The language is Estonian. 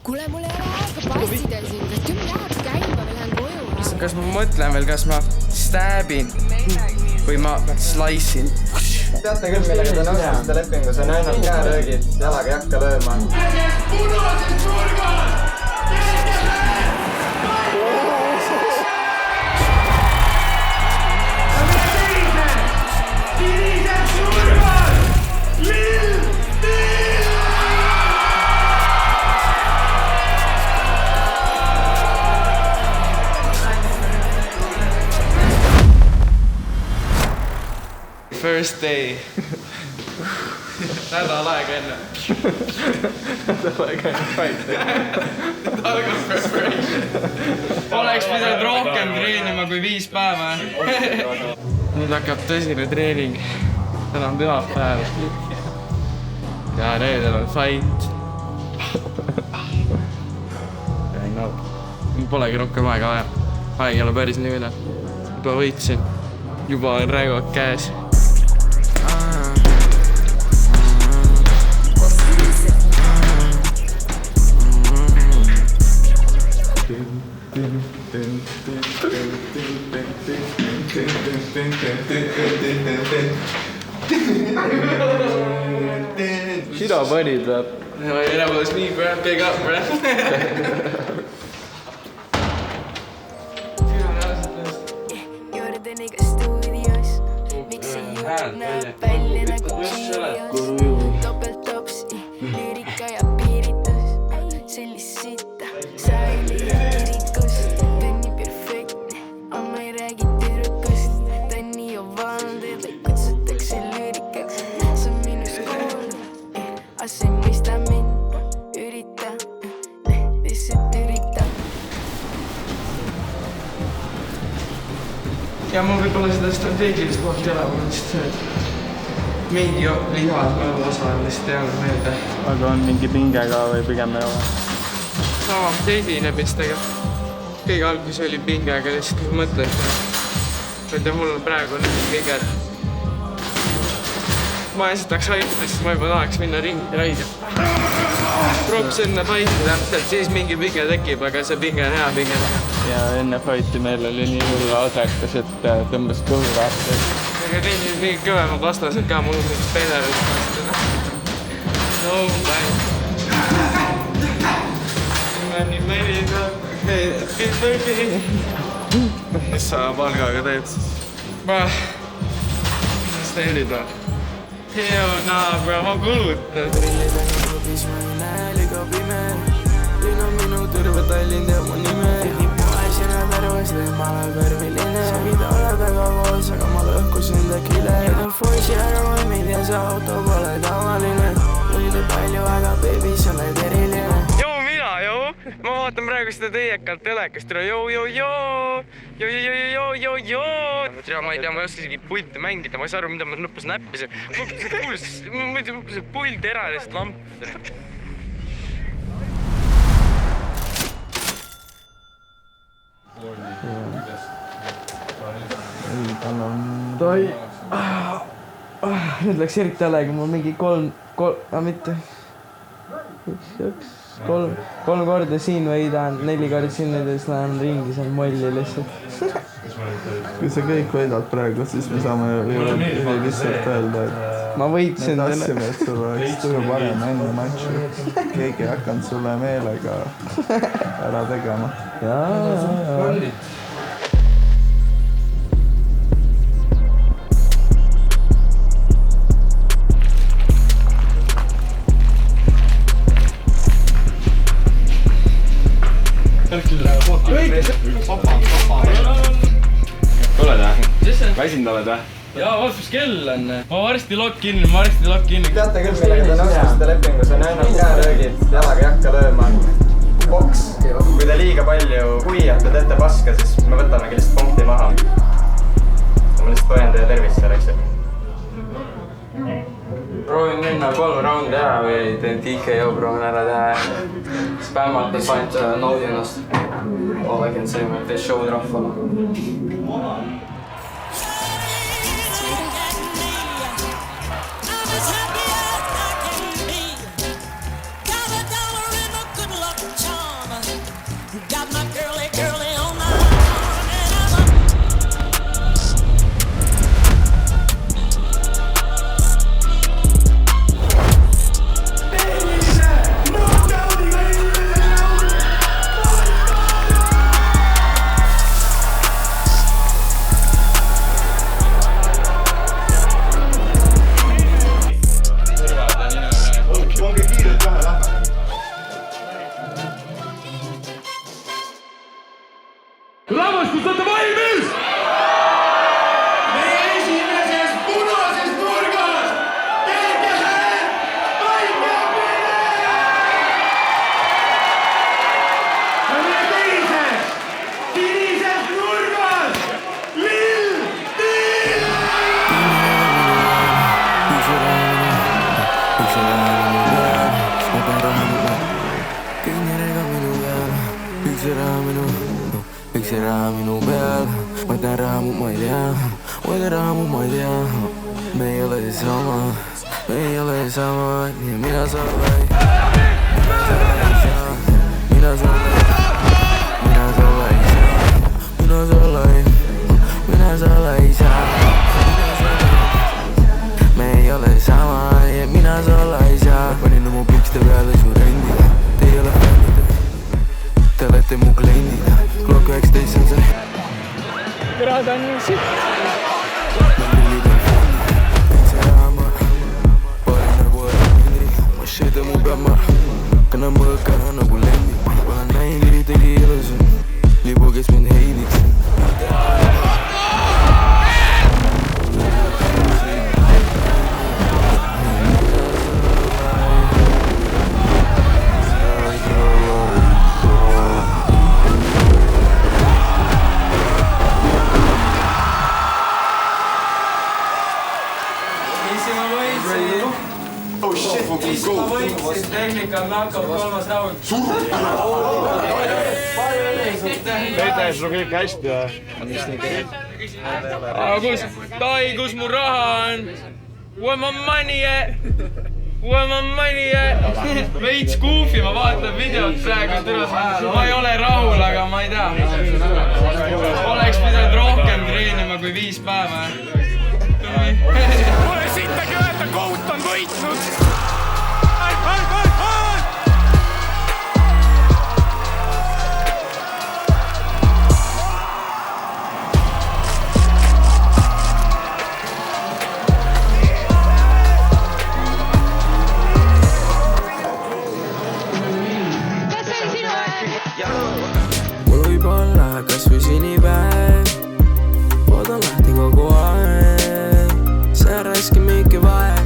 Kuule, mul ei ole aega passida siin, kas tüm läheb käima või lähen koju? Kas ma mõtlen veel, kas ma stabin või ma slice'in? Teate küll, millega te nõustusite lepingus, on ainult käeröögid, jalaga ei hakka lööma. First day. Nädal aega enne. Nädal aega enne fight. Algab preparation. Oleks pidanud rohkem treenima kui 5 päeva. Nüüd hakkab tõsine treening. Täna on pühapäev. Ja reedel on fight. Polegi rohkem aega vaja. Aeg ei ole päris nii üle. Juba võitsin. Juba on räigod käes. Sida panid või? That was me, bro. Big up, bro. Jordaniga stuudios, miksi juud näeb välja nagu Cheerios. Topeltopsi, lyrika ja piiritus, sellist sitta, saili ja kirikust. Ta on nii perfektne, amma ei räägi tüdrukust. Ta on nii ovaalne, teda kutsutakse lyrikaks. See on minust kuulnud, aga see ei mõista mind. Ürita, lihtsalt ürita. Ja mul võib olla seda strateegilist kohti ei ole, ma lihtsalt mingi lihad osa on lihtsalt jäänud meelde. Aga on mingi pinge ka või pigem ei ole? Sama teisinebistega. Kõige alguses oli pinge, aga lihtsalt mõtlen, et mul praegu on pinge. Ma esitaks haigla, siis ma juba tahaks minna ringi raida. Props enne fighti täpselt, siis mingi pinge tekib, aga see pinge on hea pinge. Ja enne fighti meil oli nii hull adrekas, et tõmbas kõhu rahti. Aga teinud mingi kõvemad vastased ka, mul on mingid pederid vastased. No, ma nii meelid on. Mis sa palgaga teed siis? Mis teerid või? Heo, bro, ma kulutan. Mis ma ei näe, liiga pime. Linn on minu terve Tallinn teab mu nime. Nii poes ja nad arvasid, et ma olen värviline. Sa võid olla väga koos, aga ma lõhkusin ta kile. Jätan Forsi ära voimid ja see auto pole tavaline. Oli palju, aga baby, sa oled eriline. Joo, mina, joo. Ma vaatan praegu seda teiekalt telekast. Ma ei tea, ma ei oska isegi pulti mängida. Ma ei saa aru, mida ma lõpus näppisin. Ma mõtlesin pult eralist lamp. Nüüd läks eriti häälega, mul mingi kolm korda siin võidan, 4 korda siin ja siis lähen ringi seal molli lihtsalt. Kui sa kõik võidad praegu, siis me saame lihtsalt öelda, et ma võitsin me tahtsime, et sul oleks tuju parem enne matši. Keegi ei hakanud sulle meelega ära tegema. Jaa. Oled või? Väsinud oled või? Jaa, vastus kell on. Ma varsti lock in. Teate küll, millega te nõustusite lepingus, on ainult käeröögid, jalaga ei hakka lööma. Boks, kui te liiga palju huiate, teete paska, siis me võtamegi lihtsalt punkti maha. Ma lihtsalt hoian teie tervist seal, eks ju. Proovin minna 3 raundi ära või teen TKO, proovin ära teha. Spämmata, saint naudin ennast. All I can say, ma teen show'd rahvale. see raha minu peal, mõtlen raha mu ma ei tea, mõtlen raha mu ma ei tea. Me ei ole sama, me ei ole sama, nii mina sulle ei saa, mina sulle ei saa, mina sulle ei saa, mina sulle ei saa, mina sulle ei saa. Me ei ole sama ja mina sulle ei saa. Panin oma pikste peale su rendid, te ei ole fännid, te olete mu kliendid. Klokk 19 on see. Grad on ju siit. Ma prillid on fännid, see raama. Parin nagu Henri, ma shit mu peab ma. Kannan mõõkana nagu lendi, ma olen näinud ühtegi ilusu libu, kes mind heidiks. Ma võitsin, tehnika on hakkab 3. raund. Peeter, sul kõik hästi või? Kus mu raha on? Where my money at? Where my money at? Veits goofy, ma vaatan videot praegu. Ma ei ole rahul, aga ma ei tea. Oleks pidanud rohkem treenima kui 5 päeva. Pole sittagi öelda, Kout on võitnud. Mul võib olla kas või sinipäev, oodan lahti kogu aeg, see on raske mingi vaev.